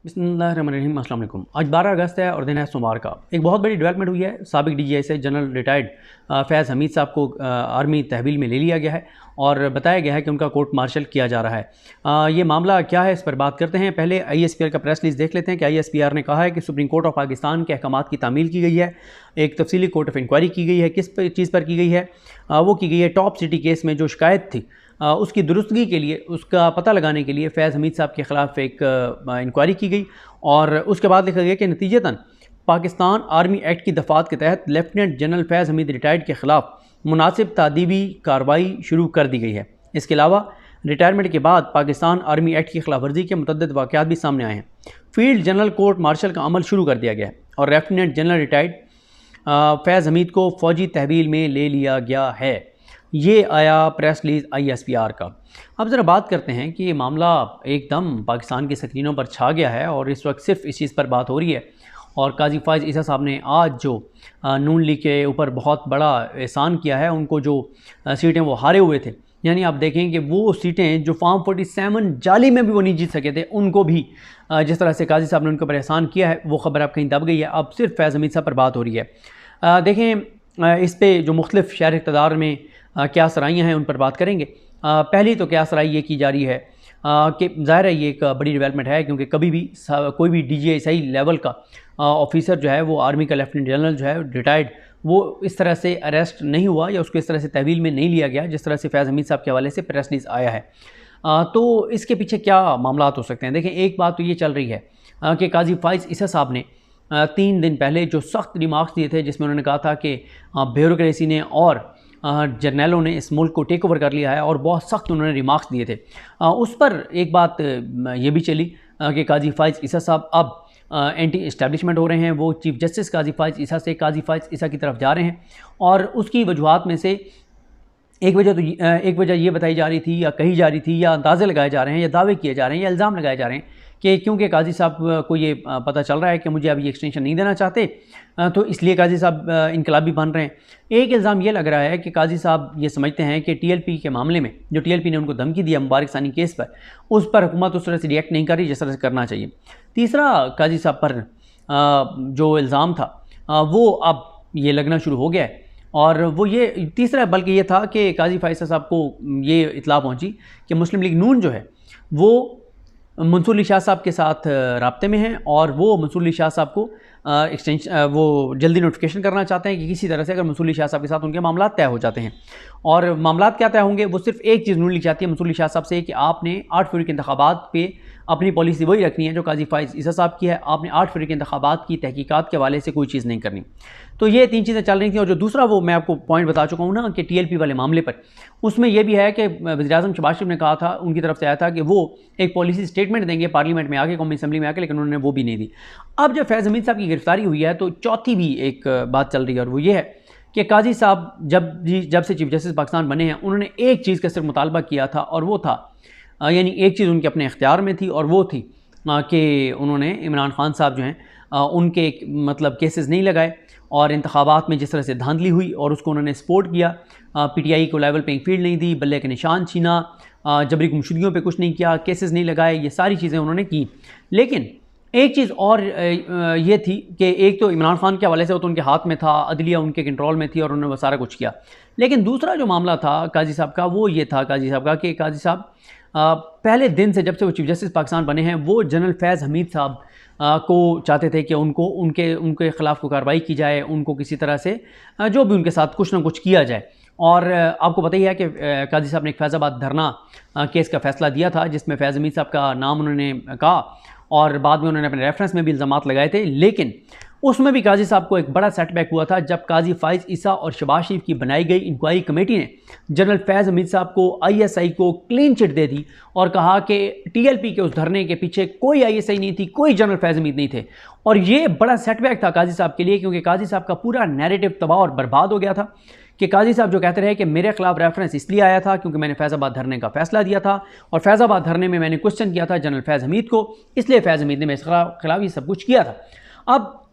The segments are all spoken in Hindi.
बिस्मिल्लाहिर्रहमानिर्रहीम। अस्सलाम वालेकुम। आज 12 अगस्त है और दिन है सोमवार का। एक बहुत बड़ी डेवलपमेंट हुई है। साबिक DGI जनरल रिटायर्ड फैज़ हमीद साहब को आर्मी तहवील में ले लिया गया है और बताया गया है कि उनका कोर्ट मार्शल किया जा रहा है। ये मामला क्या है, इस पर बात करते हैं। पहले ISPR का प्रेस रिलीज़ देख लेते हैं कि ISPR ने कहा है कि सुप्रीम कोर्ट ऑफ पाकिस्तान के अहकामात की तामील की गई है। एक तफसीली कोर्ट ऑफ इंक्वायरी की गई है। किस चीज़ पर की गई है? वो की गई है टॉप सिटी केस में जो शिकायत थी उसकी दुरुस्तगी के लिए, उसका पता लगाने के लिए फैज़ हमीद साहब के ख़िलाफ़ एक इंक्वायरी की गई और उसके बाद लिखा गया कि नतीजतन पाकिस्तान आर्मी एक्ट की दफ़ात के तहत लेफ्टिनेंट जनरल फैज़ हमीद रिटायर्ड के ख़िलाफ़ मुनासिब तादीबी कार्रवाई शुरू कर दी गई है। इसके अलावा रिटायरमेंट के बाद पाकिस्तान आर्मी एक्ट की खिलाफ वर्जी के मुतअद्दिद वाक़यात भी सामने आए हैं। फील्ड जनरल कोर्ट मार्शल का अमल शुरू कर दिया गया है और लेफ्टिनेंट जनरल रिटायर्ड फैज़ हमीद को फ़ौजी तहवील में ले लिया गया है। ये आया प्रेस रिलीज़ ISPR का। अब ज़रा बात करते हैं कि ये मामला एकदम पाकिस्तान के स्क्रीनों पर छा गया है और इस वक्त सिर्फ इस चीज़ पर बात हो रही है। और काजी फ़ाइज़ ईसा साहब ने आज जो नून लीग के ऊपर बहुत बड़ा एहसान किया है, उनको जो सीटें वो हारे हुए थे, यानी आप देखें कि वो सीटें जो फॉर्म 47 जाली में भी वो नहीं जीत सके थे, उनको भी जिस तरह से काजी साहब ने उनके ऊपर एहसान किया है, वो ख़बर अब कहीं दब गई है। अब सिर्फ फैज़ हमीद साहब पर बात हो रही है। देखें इस पर जो मुख्तलिफ शहर इक़्तिदार में क्या सराइयाँ हैं उन पर बात करेंगे। पहली तो क्या सराई ये की जा रही है कि ज़ाहिर है ये एक बड़ी डेवलपमेंट है, क्योंकि कभी भी कोई भी DGI सही लेवल का ऑफिसर जो है, वो आर्मी का लेफ्टिनेंट जनरल जो है रिटायर्ड, वो इस तरह से अरेस्ट नहीं हुआ या उसको इस तरह से तहवील में नहीं लिया गया जिस तरह से फैज़ हमीद साहब के हवाले से प्रेस रिलीज़ आया है। तो इसके पीछे क्या मामला हो सकते हैं? देखें, एक बात तो ये चल रही है कि काजी फ़ाइज़ ईसा साहब ने 3 दिन पहले जो सख्त रिमार्क्स दिए थे, जिसमें उन्होंने कहा था कि ब्यूरोक्रेसी ने और जर्नैलों ने इस मुल्क को टेक ओवर कर लिया है, और बहुत सख्त उन्होंने रिमार्क्स दिए थे। उस पर एक बात ये भी चली कि काजी फ़ाइज़ ईसा साहब अब एंटी इस्टेब्लिशमेंट हो रहे हैं। वो चीफ़ जस्टिस काजी फ़ाइज़ ईसा से काजी फ़ाइज़ ईसा की तरफ जा रहे हैं और उसकी वजूहात में से एक वजह ये बताई जा रही थी या कही जा रही थी या अंदाज़े लगाए जा रहे हैं या दावे किए जा रहे हैं या इल्ज़ाम लगाए जा रहे हैं कि क्योंकि काजी साहब को ये पता चल रहा है कि मुझे अब ये एक्सटेंशन नहीं देना चाहते, तो इसलिए काजी साहब इनकलाबी बन रहे हैं। एक इल्ज़ाम ये लग रहा है कि काजी साहब ये समझते हैं कि TLP के मामले में जो TLP ने उनको धमकी दी मुबारक सानी केस पर, उस पर हुकूमत उस तरह से रिएक्ट नहीं कर रही जिस तरह से करना चाहिए। तीसरा काजी साहब पर जो इल्ज़ाम था वो अब ये लगना शुरू हो गया है, और वो ये तीसरा बल्कि ये था कि काजी फ़ाइज़ साहब को ये इत्तला पहुँची कि मुस्लिम लीग नून जो है वो मंसूर अली शाह साहब के साथ राब्ते में हैं और वो मंसूर अली शाह साहब को वो जल्दी नोटिफिकेशन करना चाहते हैं कि किसी तरह से अगर मंसूर अली शाह साहब के साथ उनके मामला तय हो जाते हैं। और मामला क्या तय होंगे, वो सिर्फ एक चीज़ लिखी चाहती है मंसूर अली शाह साहब से कि आपने 8 फरवरी के इंतखाबात पे अपनी पॉलिसी वही रखनी है जो काजी फ़ाइज़ ईसा साहब की है। आपने 8 फरवरी के इंतखाबात की तहकीकात के हवाले से कोई चीज़ नहीं करनी। तो ये 3 चीज़ें चल रही थी। और जो दूसरा वो मैं आपको पॉइंट बता चुका हूँ ना कि TLP वाले मामले पर, उसमें यह भी है कि वज़ीर-ए-आज़म शहबाज शरीफ ने कहा था, उनकी तरफ से आया था कि वो एक पॉलिसी स्टेटमेंट देंगे पार्लियामेंट में आके, कौमी असम्बली में आके, लेकिन उन्होंने वो भी नहीं दी। अब जब फैज़ हमीद साहब की गिरफ्तारी हुई है तो चौथी भी एक बात चल रही है, और वो ये है कि काजी साहब जब से चीफ जस्टिस पाकिस्तान बने हैं, उन्होंने एक चीज़ का सिर्फ मुतालबा किया था, और वो था यानी एक चीज़ उनके अपने इख्तियार में थी, और वो थी कि उन्होंने इमरान खान साहब जो हैं उनके मतलब केसेस नहीं लगाए, और इंतखाबात में जिस तरह से धांधली हुई और उसको उन्होंने सपोर्ट किया। PTI को लेवल पेइंग फील्ड नहीं दी, बल्ले के निशान छीना, जबरी गुमशुदगियों पे कुछ नहीं किया, केसेस नहीं लगाए, ये सारी चीज़ें उन्होंने की। लेकिन एक चीज़ और ये थी कि एक तो इमरान खान के हवाले से वो तो उनके हाथ में था, अदलिया उनके कंट्रोल में थी और उन्होंने वो सारा कुछ किया। लेकिन दूसरा जो मामला था काजी साहब का, वो ये था काजी साहब का कि काजी साहब पहले दिन से, जब से वो चीफ जस्टिस पाकिस्तान बने हैं, वो जनरल फैज़ हमीद साहब को चाहते थे कि उनके ख़िलाफ़ को कार्रवाई की जाए, उनको किसी तरह से जो भी उनके साथ कुछ ना कुछ किया जाए। और आपको पता ही है कि काजी साहब ने एक फैज़ाबाद धरना केस का फ़ैसला दिया था, जिसमें फैज़ हमीद साहब का नाम उन्होंने कहा और बाद में उन्होंने अपने रेफरेंस में भी इल्ज़ामात लगाए थे। लेकिन उसमें भी काजी साहब को एक बड़ा सेटबैक हुआ था जब काजी फ़ाइज़ ईसा और शहबाज शरीफ की बनाई गई इंक्वायरी कमेटी ने जनरल फैज़ हमीद साहब को ISI को क्लीन चिट दे दी और कहा कि TLP के उस धरने के पीछे कोई ISI नहीं थी, कोई जनरल फैज़ हमीद नहीं थे। और ये बड़ा सेटबैक था काजी साहब के लिए, क्योंकि काजी साहब का पूरा नैरेटिव तबाह और बर्बाद हो गया था कि काजी साहब जो कहते रहे कि मेरे खिलाफ रेफरेंस इसलिए आया था क्योंकि मैंने फैज़ाबाद धरने का फ़ैसला दिया था, और फैज़ाबाद धरने में मैंने क्वेश्चन किया था जनरल फैज़ हमीद को, इसलिए फैज़ हमीद ने मेरे खिलाफ ये सब कुछ किया था। अब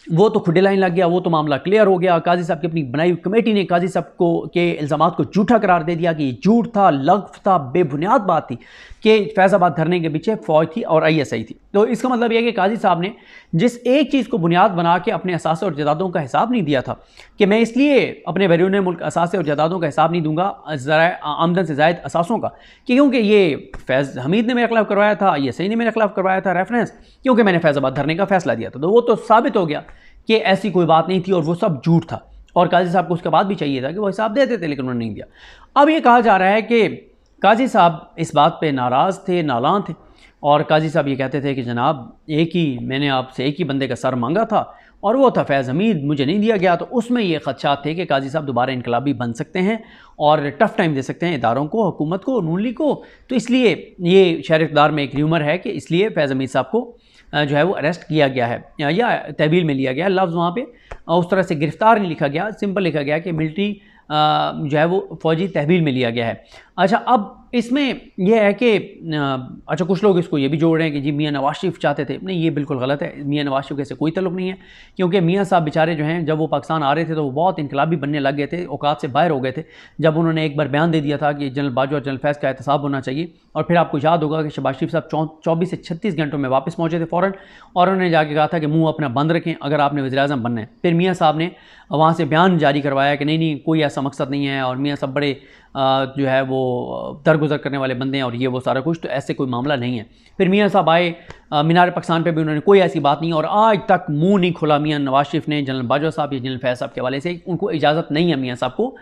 वो तो खुडे लाइन लग गया, वो तो मामला क्लियर हो गया। काजी साहब की अपनी बनाई हुई कमेटी ने काजी साहब को के इल्ज़ामात को झूठा करार दे दिया कि ये झूठ था, लग़्व था, बेबुनियाद बात थी। कि फैज़ाबाद धरने के पीछे फ़ौज थी और ISI थी। तो इसका मतलब यह है कि काजी साहब ने जिस एक चीज़ को बुनियाद बना के अपने असासे और जायदादों का हिसाब नहीं दिया था कि मैं इसलिए अपने बैरून मुल्क असासे और जायदादों का हिसाब नहीं दूंगा ज़रा आमदन से ज़ायद असासों का, क्योंकि ये फैज़ हमीद ने मेरे खिलाफ करवाया था, ISI ने मेरे खिलाफ करवाया था रेफरेंस, क्योंकि मैंने फैज़ाबाद धरने का फैसला दिया था। तो वो तो साबित हो गया कि ऐसी कोई बात नहीं थी और वो सब झूठ था, और काजी साहब को उसके बाद भी चाहिए था कि वो हिसाब देते थे, लेकिन उन्होंने नहीं दिया। अब ये कहा जा रहा है कि काजी साहब इस बात पे नाराज़ थे, नालां थे, और काजी साहब ये कहते थे कि जनाब मैंने आपसे एक ही बंदे का सर मांगा था और वो था फैज़ हमीद, मुझे नहीं दिया गया। तो उसमें ये खदशात थे कि काजी साहब दोबारा इनकलाबी बन सकते हैं और टफ़ टाइम दे सकते हैं इदारों को, हुकूमत को, नून लीग को। तो इसलिए ये शहर इक़्तिदार में एक र्यूमर है कि इसलिए फैज़ हमीद साहब को जो है वो अरेस्ट किया गया है या तहवील में लिया गया। लफ्ज़ वहाँ पे उस तरह से गिरफ़्तार नहीं लिखा गया, सिंपल लिखा गया कि मिलिट्री जो है वो फ़ौजी तहवील में लिया गया है। अच्छा, अब इसमें यह है कि अच्छा कुछ लोग इसको ये भी जोड़ रहे हैं कि जी मियाँ नवाज शरीफ चाहते थे। नहीं, ये बिल्कुल गलत है। मियाँ नवाज शरीफ से कोई तल्लुक़ नहीं है, क्योंकि मियाँ साहब बेचारे जो हैं जब वो पाकिस्तान आ रहे थे तो वो बहुत इनकलाबी बनने लग गए थे, औकात से बाहर हो गए थे। जब उन्होंने एक बार बयान दे दिया था कि जनरल बाजवा और जनरल फैज़ का एहतसाब होना चाहिए, और फिर आपको याद होगा कि शहबाज शरीफ साहब 24 से 36 घंटों में वापस पहुँचे थे फ़ौरन, और उन्होंने जाके कहा था कि मुँह अपना बंद रखें अगर आपने वज़ीर-ए-आज़म बनना है। फिर मियाँ साहब ने वहाँ से बयान जारी करवाया कि नहीं कोई ऐसा मकसद नहीं है, और मियाँ साहब बड़े जो है वो दरगुजर करने वाले बंदे हैं और ये वो सारा कुछ, तो ऐसे कोई मामला नहीं है। फिर मियाँ साहब आए मीनार पाकिस्तान पे भी उन्होंने कोई ऐसी बात नहीं, और आज तक मुंह नहीं खोला मियाँ नवाज शरीफ ने जनरल बाजवा साहब या जनरल फैज़ साहब के हवाले से। उनको इजाज़त नहीं है मियाँ साहब को,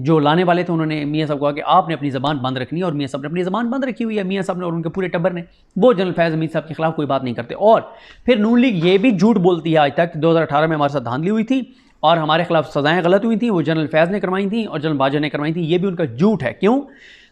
जो लाने वाले थे उन्होंने मियाँ साहब को कहा कि आपने अपनी ज़बान बंद रखनी है, और मियाँ साहब ने अपनी ज़बान बंद रखी हुई है। मियाँ साहब ने और उनके पूरे टब्बर ने, वो जनरल फैज़ हमीद साहब के खिलाफ कोई बात नहीं करते। और फिर नून लीग ये भी झूठ बोलती है आज तक 2018 में हमारे साथ धांधली हुई थी और हमारे खिलाफ सज़ाएँ गलत हुई थी, वो जनरल फैज़ ने करवाई थी और जनरल बाजवा ने करवाई थी। ये भी उनका झूठ है। क्यों?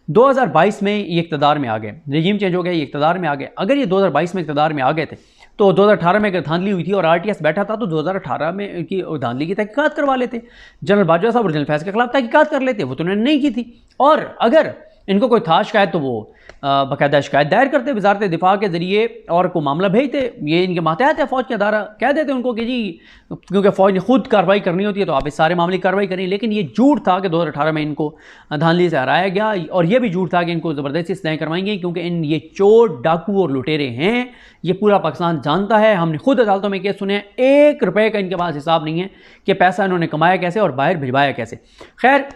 2022 में ये इक़्तिदार में आ गए, रजीम चेंज हो गया, ये इक़्तिदार में आ गए। अगर ये 2022 में इक़्तिदार में आ गए थे तो 2018 में अगर धांधली हुई थी और RTS बैठा था तो 2018 में की धांधली की तहकीकात करवा लेते, जनरल बाजवा साहब और जनरल फैज़ के खिलाफ तहकीकात कर लेते। वो तो उन्होंने नहीं की थी। और अगर इनको कोई था शिकायत तो वो बाकायदा शिकायत दायर करते वज़ारत दिफा के ज़रिए और को मामला भेजते। ये इनके मातहत है फ़ौज के अदारा, कह देते उनको कि जी क्योंकि फ़ौज ने खुद कार्रवाई करनी होती है तो आप इस सारे मामले की कार्रवाई करें। लेकिन ये झूठ था कि 2018 में इनको धांधली से हराया गया, और ये भी झूठ था कि इनको ज़बरदस्ती सज़ाएँ करवाई गई, क्योंकि ये चोर, डाकू और लुटेरे हैं। ये पूरा पाकिस्तान जानता है। हमने खुद अदालतों में केस सुने हैं। 1 रुपये का इनके पास हिसाब नहीं है कि पैसा इन्होंने कमाया कैसे और बाहर भिजवाया कैसे। खैर,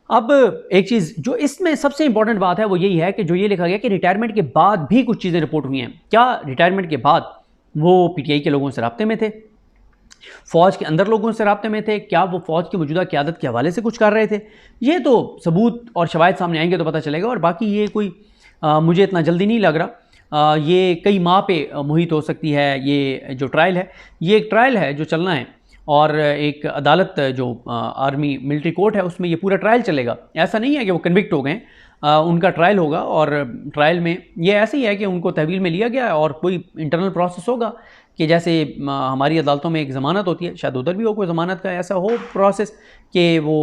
अब एक चीज़ जो इसमें सबसे इंपॉर्टेंट बात है वो यही है कि जो ये लिखा गया कि रिटायरमेंट के बाद भी कुछ चीज़ें रिपोर्ट हुई हैं। क्या रिटायरमेंट के बाद वो PTI के लोगों से राब्ते में थे, फ़ौज के अंदर लोगों से राब्ते में थे, क्या वो फ़ौज की मौजूदा क़यादत के हवाले से कुछ कर रहे थे? ये तो सबूत और शवाहिद सामने आएंगे तो पता चलेगा। और बाकी ये कोई मुझे इतना जल्दी नहीं लग रहा। ये कई माह पे मुहित हो सकती है। ये जो ट्रायल है, ये एक ट्रायल है जो चलना है, और एक अदालत जो आर्मी मिलिट्री कोर्ट है उसमें ये पूरा ट्रायल चलेगा। ऐसा नहीं है कि वो कन्विक्ट हो गए, उनका ट्रायल होगा। और ट्रायल में ये ऐसे ही है कि उनको तहवील में लिया गया है और कोई इंटरनल प्रोसेस होगा कि जैसे हमारी अदालतों में एक ज़मानत होती है, शायद उधर भी हो कोई ज़मानत का ऐसा हो प्रोसेस कि वो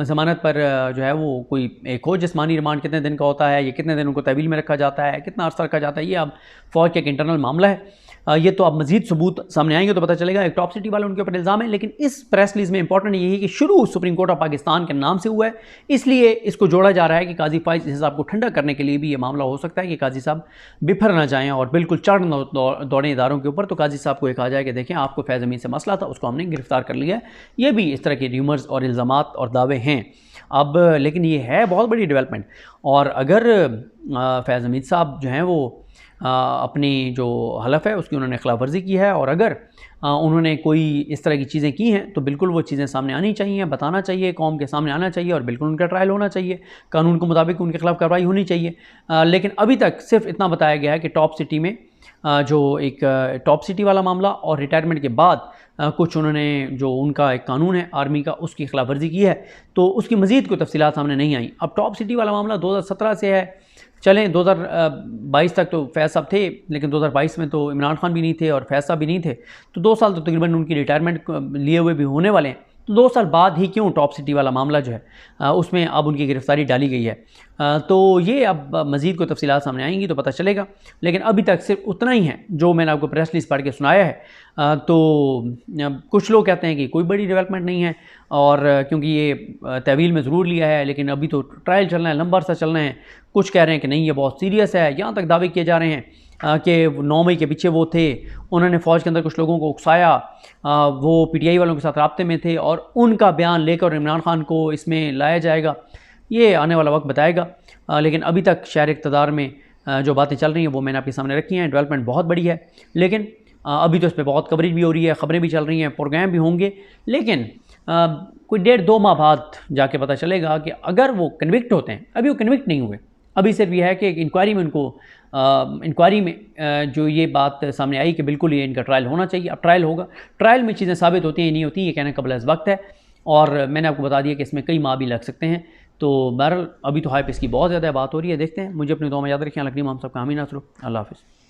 ज़मानत पर जो है वो कोई एक हो जिस्मानी रिमांड कितने दिन का होता है, ये कितने दिन उनको तहवील में रखा जाता है, कितना अर्सा रखा जाता है, ये अब फ़ौज का एक इंटरनल मामला है। ये तो अब मज़ीद सबूत सामने आएंगे तो पता चलेगा। एक टॉप सिटी वाले उनके ऊपर इल्ज़ाम है, लेकिन इस प्रेस रिलीज़ में इंपॉर्टेंट यही है कि शुरू सुप्रीम कोर्ट ऑफ पाकिस्तान के नाम से हुआ है, इसलिए इसको जोड़ा जा रहा है कि काजी फैज़ साहब को ठंडा करने के लिए भी ये मामला हो सकता है कि काजी साहब बिफर ना जाएँ और बिल्कुल चढ़ दौड़ें इदारों के ऊपर। तो काजी साहब को कहा जाए कि देखें आपको फैज़ हमीद से मसला था, उसको हमने गिरफ्तार कर लिया है। ये भी इस तरह के र्यूमर्स और इल्ज़ामात और दावे हैं। अब लेकिन ये है बहुत बड़ी डेवलपमेंट। और अगर फैज़ हमीद साहब जो हैं वो अपनी जो हलफ है उसकी उन्होंने खिलाफ वर्जी की है, और अगर उन्होंने कोई इस तरह की चीज़ें की हैं तो बिल्कुल वो चीज़ें सामने आनी चाहिए, बताना चाहिए, कौम के सामने आना चाहिए, और बिल्कुल उनका ट्रायल होना चाहिए, कानून के मुताबिक उनके खिलाफ कार्रवाई होनी चाहिए। लेकिन अभी तक सिर्फ इतना बताया गया है कि टॉप सिटी में जो एक टॉप सिटी वाला मामला और रिटायरमेंट के बाद कुछ उन्होंने जो उनका एक कानून है आर्मी का उसकी खिलाफ वर्जी की है, तो उसकी मज़ीद कोई तफसीलात सामने नहीं आई। अब टॉप सिटी वाला मामला 2017 से है, चलें 2022 तक तो फैज़ साहब थे, लेकिन 2022 में तो इमरान खान भी नहीं थे और फैज़ साहब भी नहीं थे, तो 2 साल तो तकरीबन उनकी रिटायरमेंट लिए हुए भी होने वाले हैं। तो 2 साल बाद ही क्यों टॉप सिटी वाला मामला जो है उसमें अब उनकी गिरफ्तारी डाली गई है। तो ये अब मज़ीद कोई तफसीलात सामने आएंगी तो पता चलेगा, लेकिन अभी तक सिर्फ उतना ही है जो मैंने आपको प्रेस रिलीज़ पढ़ के सुनाया है। तो कुछ लोग कहते हैं कि कोई बड़ी डेवलपमेंट नहीं है, और क्योंकि ये तहवील में ज़रूर लिया है, लेकिन अभी तो ट्रायल चलना है, लंबा अरसा चलना है, कुछ कह रहे हैं कि नहीं ये बहुत सीरियस है। यहाँ तक दावे किए जा रहे हैं कि 9 मई के पीछे वो थे, उन्होंने फ़ौज के अंदर कुछ लोगों को उकसाया, वो पीटीआई वालों के साथ राब्ते में थे और उनका बयान लेकर इमरान खान को इसमें लाया जाएगा। ये आने वाला वक्त बताएगा, लेकिन अभी तक शहर इक़्तिदार में जो बातें चल रही हैं वो मैंने आपके सामने रखी हैं। डेवलपमेंट बहुत बड़ी है, लेकिन अभी तो इस पर बहुत कवरेज भी हो रही है, ख़बरें भी चल रही हैं, प्रोग्राम भी होंगे, लेकिन कोई 1.5-2 माह बाद जाके पता चलेगा कि अगर वो कन्विक्ट होते हैं। अभी वो कन्विक्ट नहीं हुए, अभी सिर्फ ये है कि इंक्वायरी में उनको इंक्वायरी में जो ये बात सामने आई कि बिल्कुल ये इनका ट्रायल होना चाहिए। अब ट्रायल होगा, ट्रायल में चीज़ें साबित होती हैं नहीं होती, ये कहना कबल अज़ वक्त है। और मैंने आपको बता दिया कि इसमें कई माह भी लग सकते हैं। तो बहरहाल अभी तो हाइप इसकी बहुत ज़्यादा बात हो रही है, देखते हैं। मुझे अपनी दुआ में याद रखें। लकड़ी हम सबका हामी नासरो। अल्लाह हाफ़िज़।